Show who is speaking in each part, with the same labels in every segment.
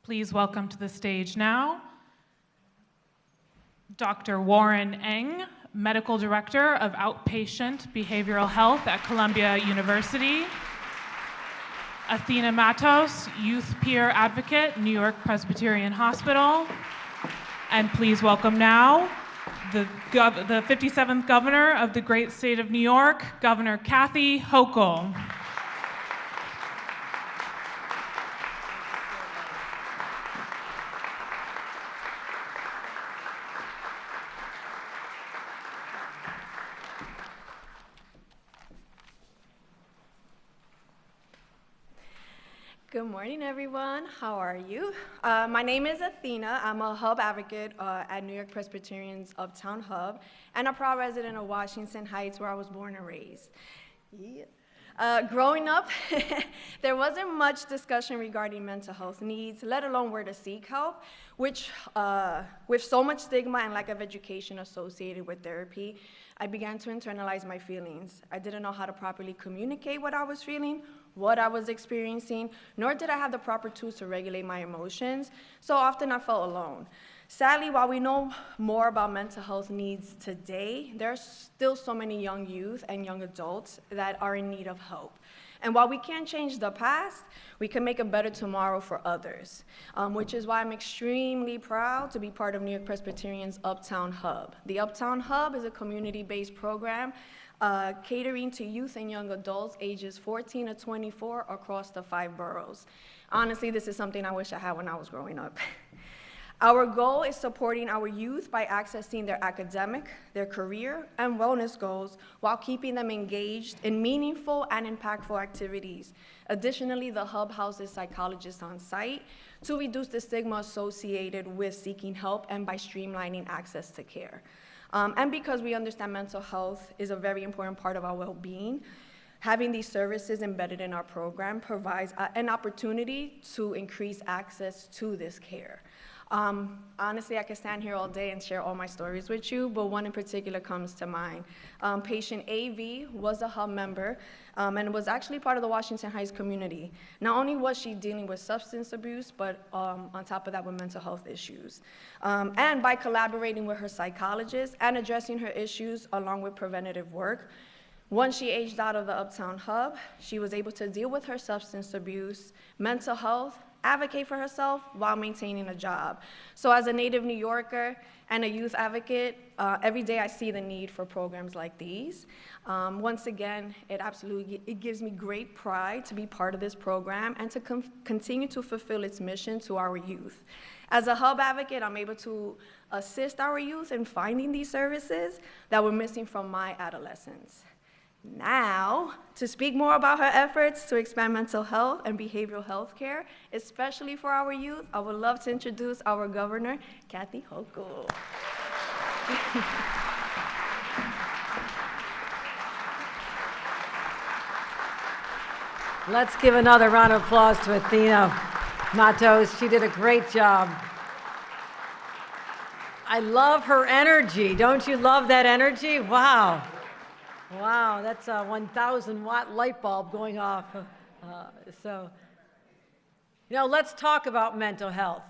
Speaker 1: Please welcome to the stage now Dr. Warren Eng, Medical Director of Outpatient Behavioral Health at Columbia University. Athena Matos, Youth Peer Advocate, New York Presbyterian Hospital. And please welcome now the 57th Governor of the great state of New York, Governor Kathy Hochul.
Speaker 2: Good morning, everyone. How are you? My name is Athena. I'm a hub advocate at New York Presbyterian's Uptown Hub and a proud resident of Washington Heights, where I was born and raised. Yeah. Growing up, there wasn't much discussion regarding mental health needs, let alone where to seek help, which, with so much stigma and lack of education associated with therapy, I began to internalize my feelings. I didn't know how to properly communicate what I was feeling, what I was experiencing, nor did I have the proper tools to regulate my emotions, so often I felt alone. Sadly, while we know more about mental health needs today, there are still so many young youth and young adults that are in need of help. And while we can't change the past, we can make a better tomorrow for others, which is why I'm extremely proud to be part of New York Presbyterian's Uptown Hub. The Uptown Hub is a community-based program catering to youth and young adults ages 14 to 24 across the 5 boroughs. Honestly, this is something I wish I had when I was growing up. Our goal is supporting our youth by accessing their academic, their career, and wellness goals while keeping them engaged in meaningful and impactful activities. Additionally, the hub houses psychologists on site to reduce the stigma associated with seeking help and by streamlining access to care. And because we understand mental health is a very important part of our well-being, having these services embedded in our program provides an opportunity to increase access to this care. Honestly, I could stand here all day and share all my stories with you, but one in particular comes to mind. Patient AV was a hub member and was actually part of the Washington Heights community. Not only was she dealing with substance abuse, but on top of that with mental health issues. And by collaborating with her psychologist and addressing her issues along with preventative work, once she aged out of the Uptown Hub, she was able to deal with her substance abuse, mental health, advocate for herself while maintaining a job. So as a native New Yorker and a youth advocate, every day I see the need for programs like these. Once again, it gives me great pride to be part of this program and to continue to fulfill its mission to our youth. As a hub advocate, I'm able to assist our youth in finding these services that were missing from my adolescence. Now, to speak more about her efforts to expand mental health and behavioral health care, especially for our youth, I would love to introduce our governor, Kathy Hochul.
Speaker 3: Let's give another round of applause to Athena Matos. She did a great job. I love her energy. Don't you love that energy? Wow. Wow, that's a 1,000-watt light bulb going off. Let's talk about mental health.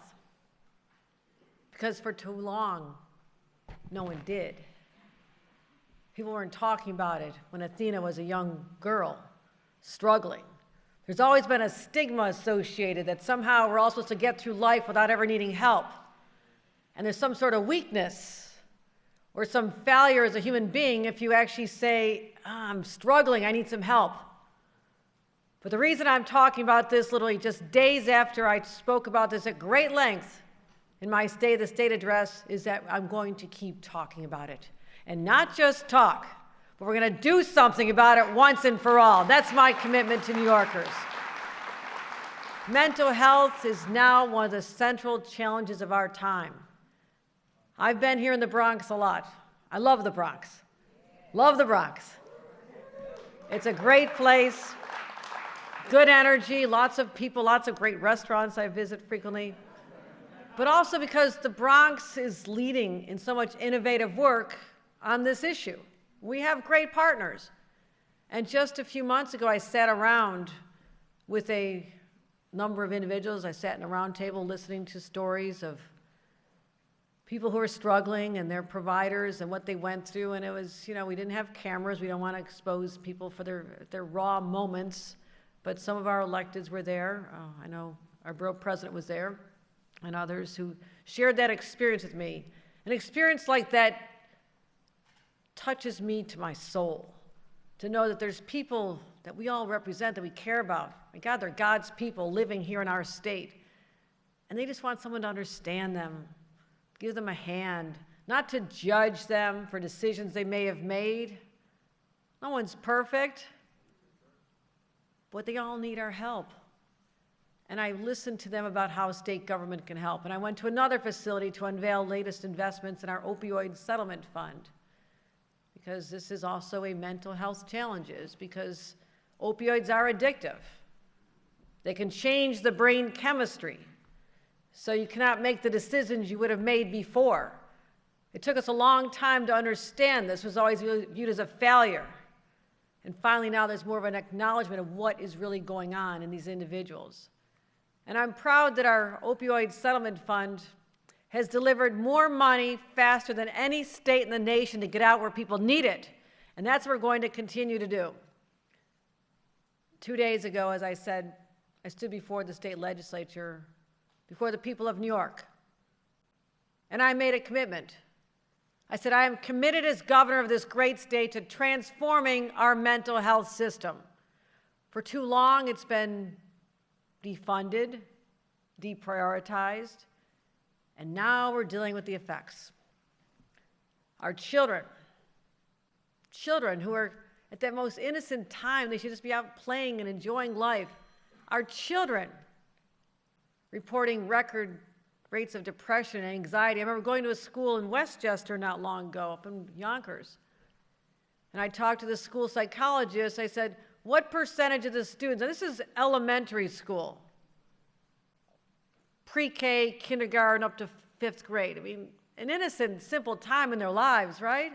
Speaker 3: Because for too long, no one did. People weren't talking about it when Athena was a young girl, struggling. There's always been a stigma associated that somehow we're all supposed to get through life without ever needing help. And there's some sort of weakness or some failure as a human being if you actually say, I'm struggling, I need some help. But the reason I'm talking about this literally just days after I spoke about this at great length in my State of the State address is that I'm going to keep talking about it. And not just talk, but we're going to do something about it once and for all. That's my commitment to New Yorkers. Mental health is now one of the central challenges of our time. I've been here in the Bronx a lot. I love the Bronx. Love the Bronx. It's a great place, good energy, lots of people, lots of great restaurants I visit frequently. But also because the Bronx is leading in so much innovative work on this issue. We have great partners. And just a few months ago, I sat around with a number of individuals. I sat in a round table listening to stories of people who are struggling and their providers and what they went through. And it was, we didn't have cameras. We don't want to expose people for their raw moments. But some of our electeds were there. I know our borough president was there and others who shared that experience with me. An experience like that touches me to my soul, to know that there's people that we all represent, that we care about. My God, they're God's people living here in our state. And they just want someone to understand them, give them a hand, not to judge them for decisions they may have made. No one's perfect, but they all need our help. And I listened to them about how state government can help. And I went to another facility to unveil latest investments in our opioid settlement fund, because this is also a mental health challenge, because opioids are addictive. They can change the brain chemistry, so you cannot make the decisions you would have made before. It took us a long time to understand this. Was always viewed as a failure. And finally now there's more of an acknowledgement of what is really going on in these individuals. And I'm proud that our opioid settlement fund has delivered more money faster than any state in the nation to get out where people need it. And that's what we're going to continue to do. 2 days ago, as I said, I stood before the state legislature, before the people of New York, and I made a commitment. I said, I am committed as governor of this great state to transforming our mental health system. For too long, it's been defunded, deprioritized, and now we're dealing with the effects. Our children who are at that most innocent time, they should just be out playing and enjoying life. Our children reporting record rates of depression and anxiety. I remember going to a school in Westchester not long ago, up in Yonkers. And I talked to the school psychologist. I said, what percentage of the students, and this is elementary school, pre-K, kindergarten, up to 5th grade. I mean, an innocent, simple time in their lives, right?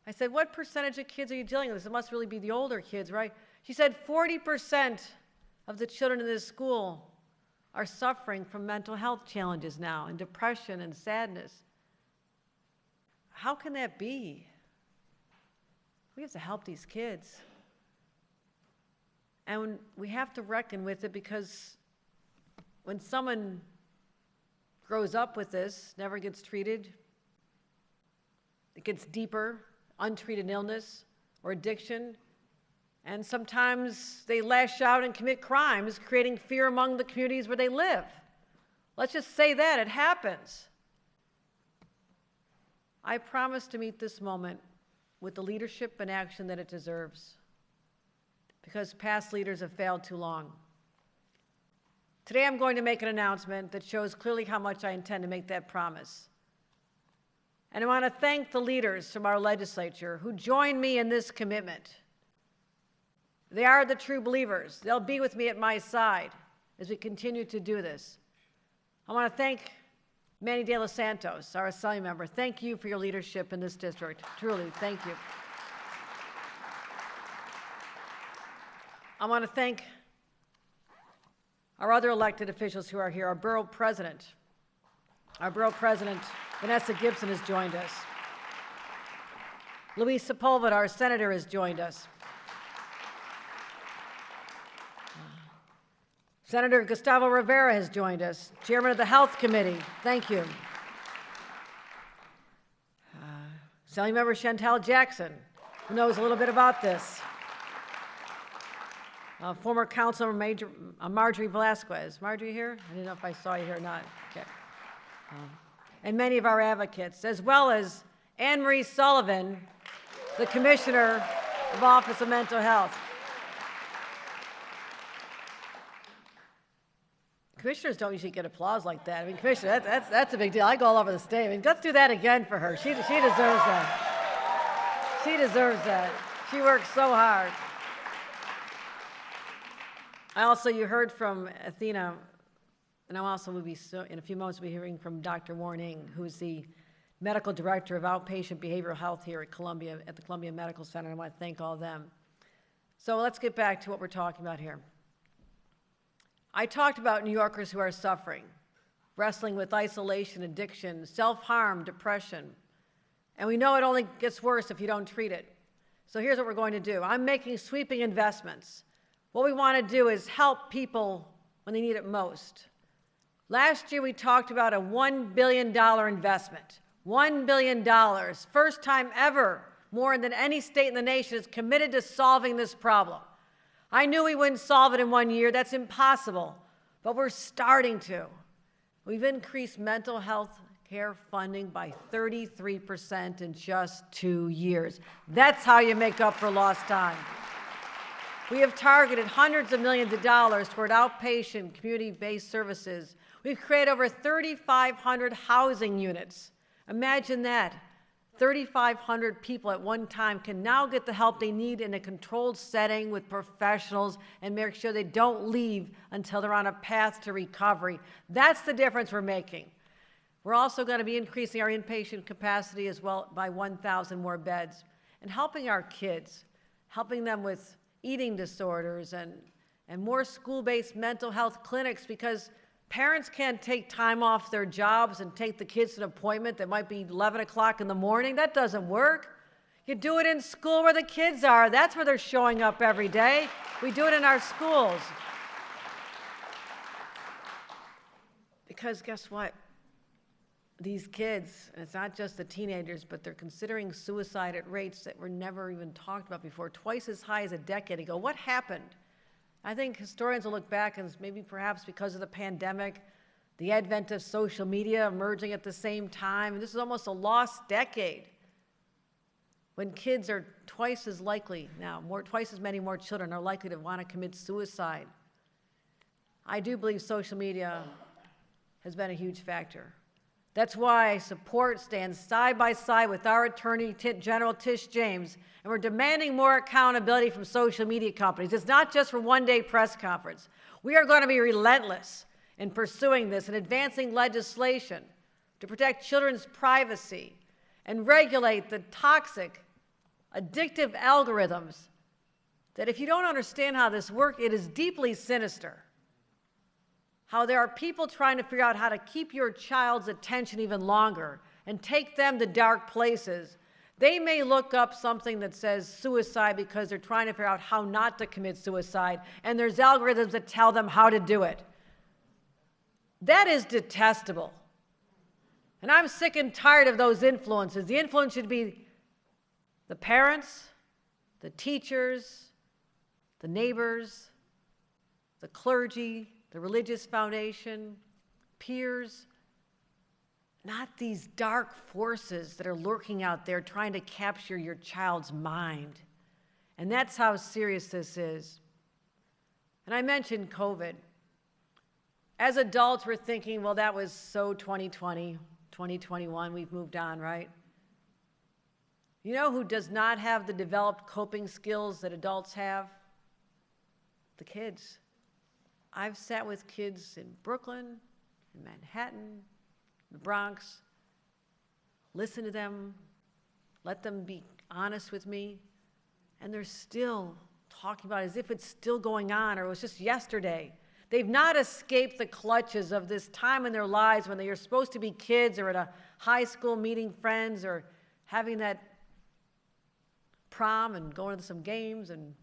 Speaker 3: I said, what percentage of kids are you dealing with? It must really be the older kids, right? She said 40% of the children in this school are suffering from mental health challenges now, and depression and sadness. How can that be? We have to help these kids. And we have to reckon with it, because when someone grows up with this, never gets treated, it gets deeper, untreated illness or addiction, and sometimes they lash out and commit crimes, creating fear among the communities where they live. Let's just say that, it happens. I promise to meet this moment with the leadership and action that it deserves, because past leaders have failed too long. Today I'm going to make an announcement that shows clearly how much I intend to make that promise. And I want to thank the leaders from our legislature who joined me in this commitment. They are the true believers. They'll be with me at my side as we continue to do this. I want to thank Manny De Los Santos, our assembly member. Thank you for your leadership in this district. Truly, thank you. I want to thank our other elected officials who are here. Our borough president, Vanessa Gibson, has joined us. Luis Sepulveda, our senator, has joined us. Senator Gustavo Rivera has joined us, chairman of the Health Committee. Thank you. Assembly member Chantel Jackson, who knows a little bit about this. Former Councilor Marjorie Velasquez. Marjorie here? I didn't know if I saw you here or not. Okay. And many of our advocates, as well as Anne Marie Sullivan, the Commissioner of Office of Mental Health. Commissioners don't usually get applause like that. I mean, Commissioner, that's a big deal. I go all over the state. I mean, let's do that again for her. She deserves that. She deserves that. She works so hard. You heard from Athena, and I also will be, in a few moments, we'll be hearing from Dr. Warren Ng, who's the Medical Director of Outpatient Behavioral Health here at the Columbia Medical Center. I want to thank all of them. So let's get back to what we're talking about here. I talked about New Yorkers who are suffering, wrestling with isolation, addiction, self-harm, depression. And we know it only gets worse if you don't treat it. So here's what we're going to do. I'm making sweeping investments. What we want to do is help people when they need it most. Last year, we talked about a $1 billion investment. $1 billion, first time ever, more than any state in the nation is committed to solving this problem. I knew we wouldn't solve it in 1 year. That's impossible. But we're starting to. We've increased mental health care funding by 33% in just 2 years. That's how you make up for lost time. We have targeted hundreds of millions of dollars toward outpatient community-based services. We've created over 3,500 housing units. Imagine that. 3,500 people at one time can now get the help they need in a controlled setting with professionals and make sure they don't leave until they're on a path to recovery. That's the difference we're making. We're also going to be increasing our inpatient capacity as well by 1,000 more beds and helping our kids, helping them with eating disorders and more school-based mental health clinics, because parents can't take time off their jobs and take the kids to an appointment that might be 11 o'clock in the morning. That doesn't work. You do it in school where the kids are. That's where they're showing up every day. We do it in our schools. Because guess what? These kids, and it's not just the teenagers, but they're considering suicide at rates that were never even talked about before, twice as high as a decade ago. What happened? I think historians will look back and maybe perhaps because of the pandemic, the advent of social media emerging at the same time, this is almost a lost decade when kids are twice as likely now, twice as many more children are likely to want to commit suicide. I do believe social media has been a huge factor. That's why support stands side by side with our Attorney General Tish James, and we're demanding more accountability from social media companies. It's not just for one-day press conference. We are going to be relentless in pursuing this and advancing legislation to protect children's privacy and regulate the toxic, addictive algorithms that, if you don't understand how this works, it is deeply sinister. How there are people trying to figure out how to keep your child's attention even longer and take them to dark places. They may look up something that says suicide because they're trying to figure out how not to commit suicide, and there's algorithms that tell them how to do it. That is detestable. And I'm sick and tired of those influences. The influence should be the parents, the teachers, the neighbors, the clergy, the religious foundation, peers, not these dark forces that are lurking out there trying to capture your child's mind. And that's how serious this is. And I mentioned COVID. As adults, we're thinking, well, that was so 2020, 2021, we've moved on, right? You know who does not have the developed coping skills that adults have? The kids. I've sat with kids in Brooklyn, in Manhattan, the Bronx, listened to them, let them be honest with me, and they're still talking about it as if it's still going on or it was just yesterday. They've not escaped the clutches of this time in their lives when they are supposed to be kids or at a high school meeting friends or having that prom and going to some games and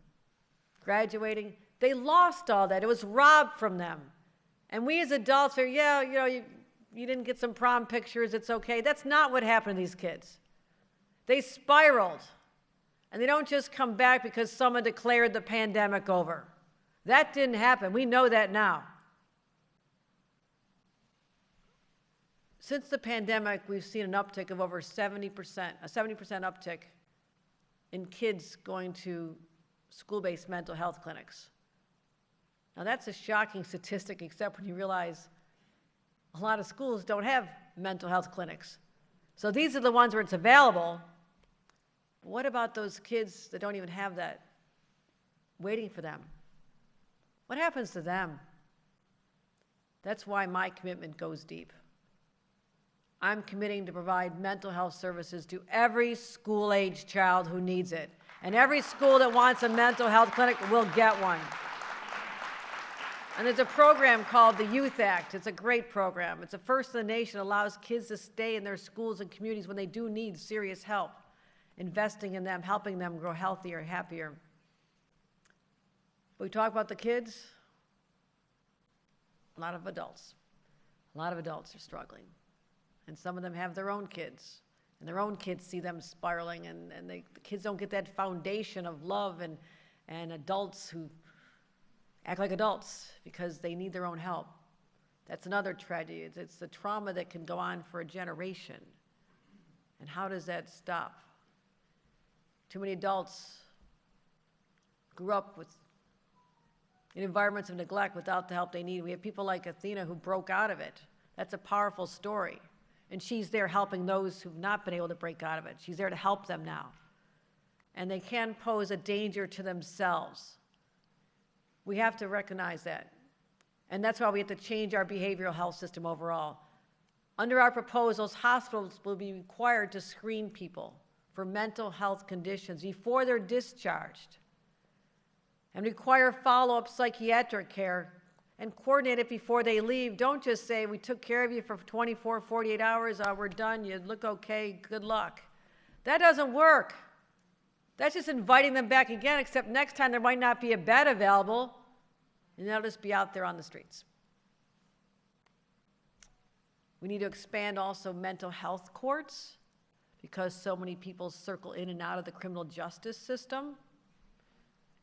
Speaker 3: graduating. They lost all that. It was robbed from them. And we as adults say, yeah, you didn't get some prom pictures, it's okay. That's not what happened to these kids. They spiraled. And they don't just come back because someone declared the pandemic over. That didn't happen. We know that now. Since the pandemic, we've seen an uptick of over 70%, a 70% uptick in kids going to school-based mental health clinics. Now, that's a shocking statistic, except when you realize a lot of schools don't have mental health clinics. So these are the ones where it's available. What about those kids that don't even have that, waiting for them? What happens to them? That's why my commitment goes deep. I'm committing to provide mental health services to every school-age child who needs it. And every school that wants a mental health clinic will get one. And there's a program called the Youth Act. It's a great program. It's the first in the nation. It allows kids to stay in their schools and communities when they do need serious help, investing in them, helping them grow healthier, happier. We talk about the kids, a lot of adults. A lot of adults are struggling. And some of them have their own kids. And their own kids see them spiraling, and the kids don't get that foundation of love and adults who act like adults because they need their own help. That's another tragedy. It's the trauma that can go on for a generation. And how does that stop? Too many adults grew up in environments of neglect without the help they need. We have people like Athena who broke out of it. That's a powerful story. And she's there helping those who've not been able to break out of it. She's there to help them now. And they can pose a danger to themselves. We have to recognize that. And that's why we have to change our behavioral health system overall. Under our proposals, hospitals will be required to screen people for mental health conditions before they're discharged and require follow-up psychiatric care and coordinate it before they leave. Don't just say, we took care of you for 24, 48 hours, we're done, you look okay, good luck. That doesn't work. That's just inviting them back again, except next time there might not be a bed available, and they'll just be out there on the streets. We need to expand also mental health courts, because so many people circle in and out of the criminal justice system.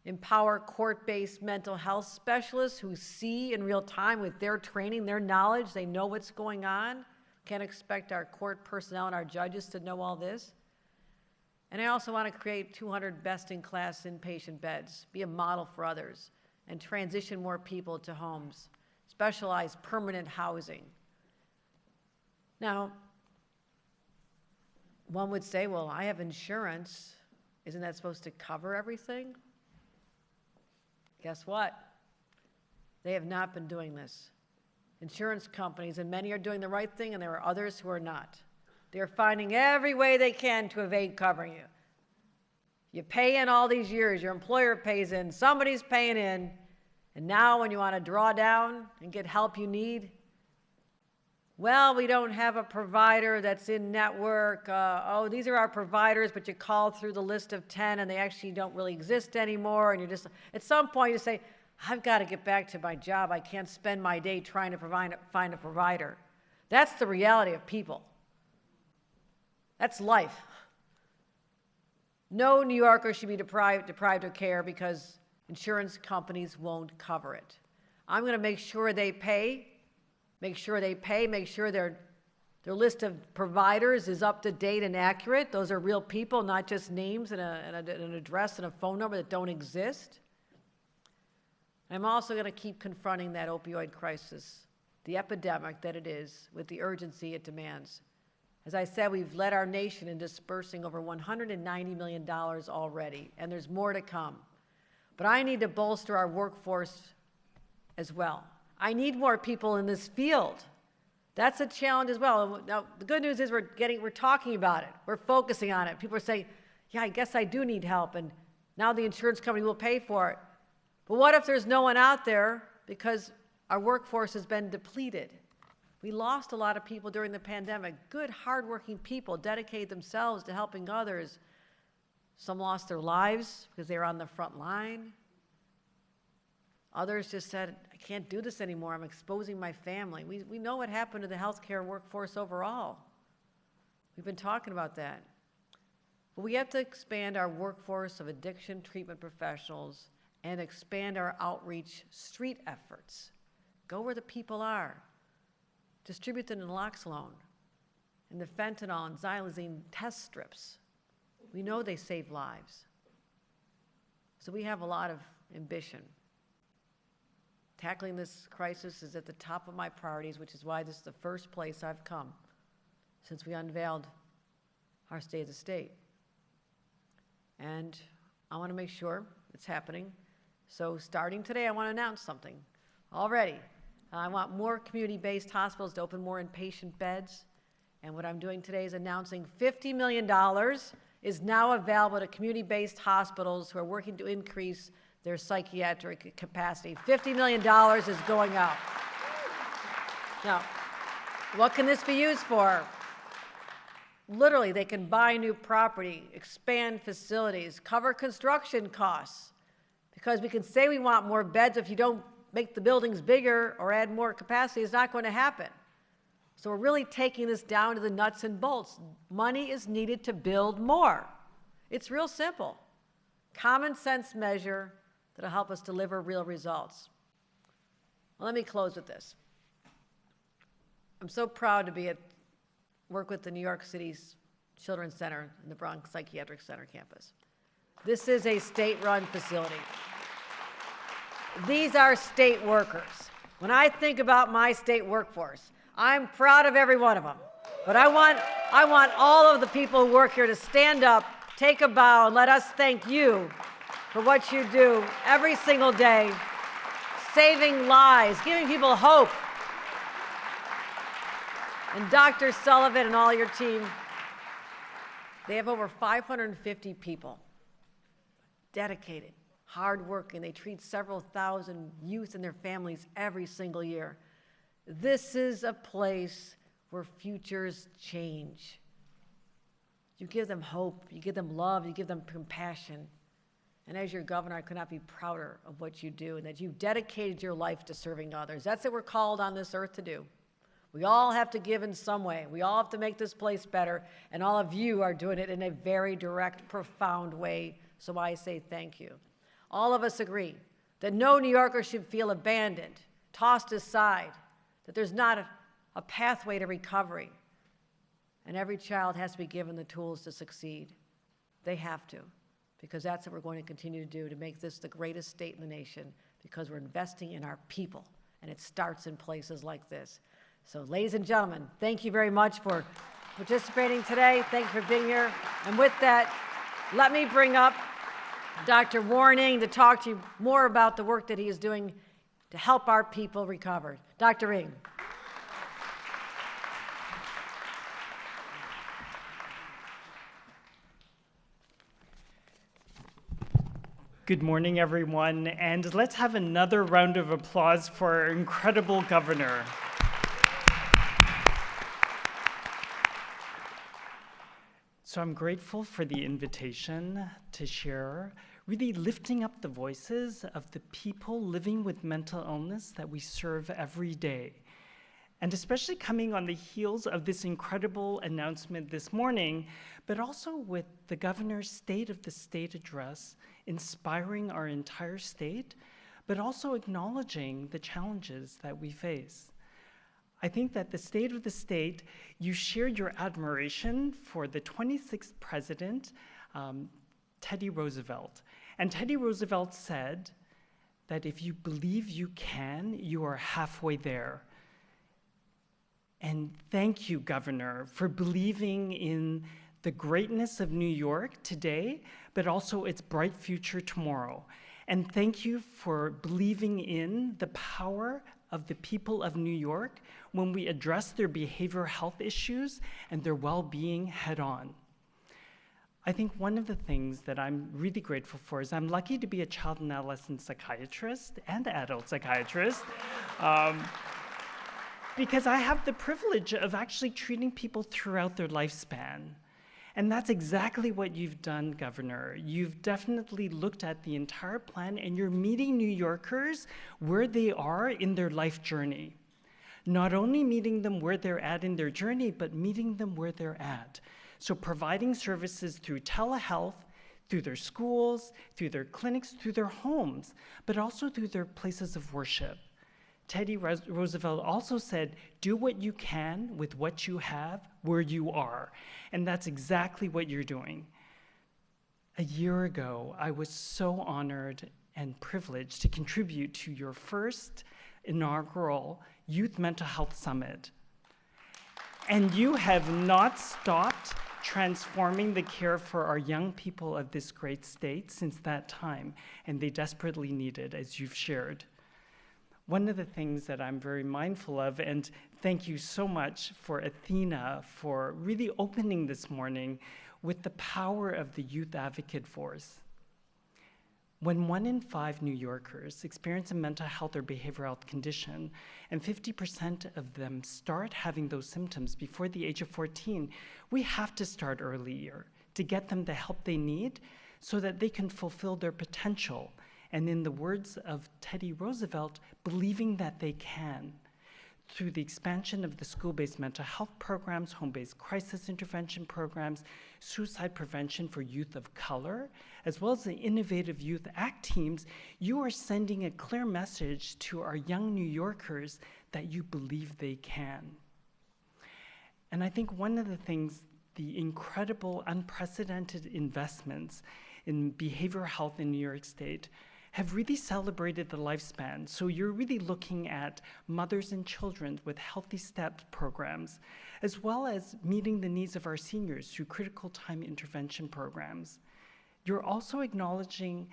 Speaker 3: Empower court-based mental health specialists who see in real time with their training, their knowledge, they know what's going on. Can't expect our court personnel and our judges to know all this. And I also want to create 200 best-in-class inpatient beds, be a model for others, and transition more people to homes, specialized permanent housing. Now, one would say, well, I have insurance. Isn't that supposed to cover everything? Guess what? They have not been doing this. Insurance companies, and many are doing the right thing, and there are others who are not. They're finding every way they can to evade covering you. You pay in all these years, your employer pays in, somebody's paying in, and now when you want to draw down and get help you need, well, we don't have a provider that's in network. These are our providers, but you call through the list of 10 and they actually don't really exist anymore. And you're just, at some point you say, I've got to get back to my job. I can't spend my day trying to find a provider. That's the reality of people. That's life. No New Yorker should be deprived of care because insurance companies won't cover it. I'm going to make sure they pay. Make sure their list of providers is up to date and accurate. Those are real people, not just names and an address and a phone number that don't exist. I'm also going to keep confronting that opioid crisis, the epidemic that it is, with the urgency it demands. As I said, we've led our nation in dispersing over $190 million already, and there's more to come. But I need to bolster our workforce as well. I need more people in this field. That's a challenge as well. Now, the good news is we're talking about it. We're focusing on it. People are saying, yeah, I guess I do need help, and now the insurance company will pay for it. But what if there's no one out there because our workforce has been depleted? We lost a lot of people during the pandemic, good, hardworking people, dedicated themselves to helping others. Some lost their lives because they were on the front line. Others just said, I can't do this anymore. I'm exposing my family. We know what happened to the healthcare workforce overall. We've been talking about that. But we have to expand our workforce of addiction treatment professionals and expand our outreach street efforts. Go where the people are. Distribute the naloxone and the fentanyl and xylazine test strips. We know they save lives. So we have a lot of ambition. Tackling this crisis is at the top of my priorities, which is why this is the first place I've come since we unveiled our State of the State. And I want to make sure it's happening. So starting today, I want to announce something already. I want more community-based hospitals to open more inpatient beds. And what I'm doing today is announcing $50 million is now available to community-based hospitals who are working to increase their psychiatric capacity. $50 million is going out. Now, what can this be used for? Literally, they can buy new property, expand facilities, cover construction costs, because we can say we want more beds. If you don't make the buildings bigger or add more capacity, it's not going to happen. So we're really taking this down to the nuts and bolts. Money is needed to build more. It's real simple. Common sense measure that'll help us deliver real results. Well, let me close with this. I'm so proud to work with the New York City's Children's Center and the Bronx Psychiatric Center campus. This is a state-run facility. These are state workers. When I think about my state workforce, I'm proud of every one of them. But I want all of the people who work here to stand up, take a bow, and let us thank you for what you do every single day, saving lives, giving people hope. And Dr. Sullivan and all your team, they have over 550 people, dedicated, hardworking. They treat several thousand youth and their families every single year. This is a place where futures change. You give them hope, you give them love, you give them compassion. And as your governor, I could not be prouder of what you do and that you've dedicated your life to serving others. That's what we're called on this earth to do. We all have to give in some way. We all have to make this place better, and all of you are doing it in a very direct, profound way, so I say thank you. All of us agree that no New Yorker should feel abandoned, tossed aside, that there's not a pathway to recovery, and every child has to be given the tools to succeed. They have to, because that's what we're going to continue to do to make this the greatest state in the nation, because we're investing in our people, and it starts in places like this. So, ladies and gentlemen, thank you very much for participating today. Thank you for being here. And with that, let me bring up Dr. Warning to talk to you more about the work that he is doing to help our people recover. Dr. Ng.
Speaker 4: Good morning, everyone, and let's have another round of applause for our incredible governor. So I'm grateful for the invitation to share, really lifting up the voices of the people living with mental illness that we serve every day. And especially coming on the heels of this incredible announcement this morning, but also with the governor's State of the State address, inspiring our entire state, but also acknowledging the challenges that we face. I think that the State of the State, you shared your admiration for the 26th president, Teddy Roosevelt. And Teddy Roosevelt said that if you believe you can, you are halfway there. And thank you, Governor, for believing in the greatness of New York today, but also its bright future tomorrow. And thank you for believing in the power of the people of New York when we address their behavioral health issues and their well-being head-on. I think one of the things that I'm really grateful for is I'm lucky to be a child and adolescent psychiatrist and adult psychiatrist because I have the privilege of actually treating people throughout their lifespan. And that's exactly what you've done, Governor. You've definitely looked at the entire plan and you're meeting New Yorkers where they are in their life journey. Not only meeting them where they're at in their journey, but meeting them where they're at. So providing services through telehealth, through their schools, through their clinics, through their homes, but also through their places of worship. Teddy Roosevelt also said, do what you can with what you have where you are. And that's exactly what you're doing. A year ago, I was so honored and privileged to contribute to your first inaugural Youth Mental Health Summit. And you have not stopped transforming the care for our young people of this great state since that time, and they desperately need it, as you've shared. One of the things that I'm very mindful of, and thank you so much for Athena for really opening this morning with the power of the youth advocate force. When 1 in 5 New Yorkers experience a mental health or behavioral health condition, and 50% of them start having those symptoms before the age of 14, we have to start earlier to get them the help they need so that they can fulfill their potential. And in the words of Teddy Roosevelt, believing that they can. Through the expansion of the school-based mental health programs, home-based crisis intervention programs, suicide prevention for youth of color, as well as the innovative Youth Act teams, you are sending a clear message to our young New Yorkers that you believe they can. And I think one of the things, the incredible, unprecedented investments in behavioral health in New York State have really celebrated the lifespan. So you're really looking at mothers and children with Healthy Steps programs, as well as meeting the needs of our seniors through critical time intervention programs. You're also acknowledging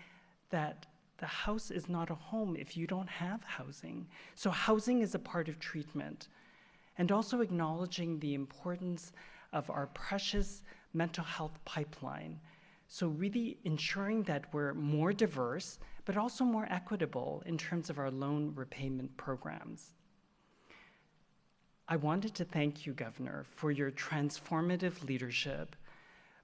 Speaker 4: that the house is not a home if you don't have housing. So housing is a part of treatment. And also acknowledging the importance of our precious mental health pipeline. So really ensuring that we're more diverse, but also more equitable in terms of our loan repayment programs. I wanted to thank you, Governor, for your transformative leadership,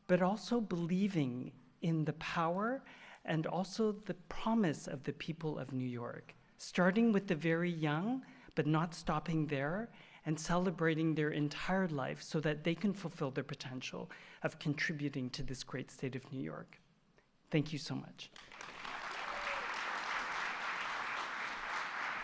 Speaker 4: but also believing in the power and also the promise of the people of New York, starting with the very young, but not stopping there, and celebrating their entire life so that they can fulfill their potential of contributing to this great state of New York. Thank you so much.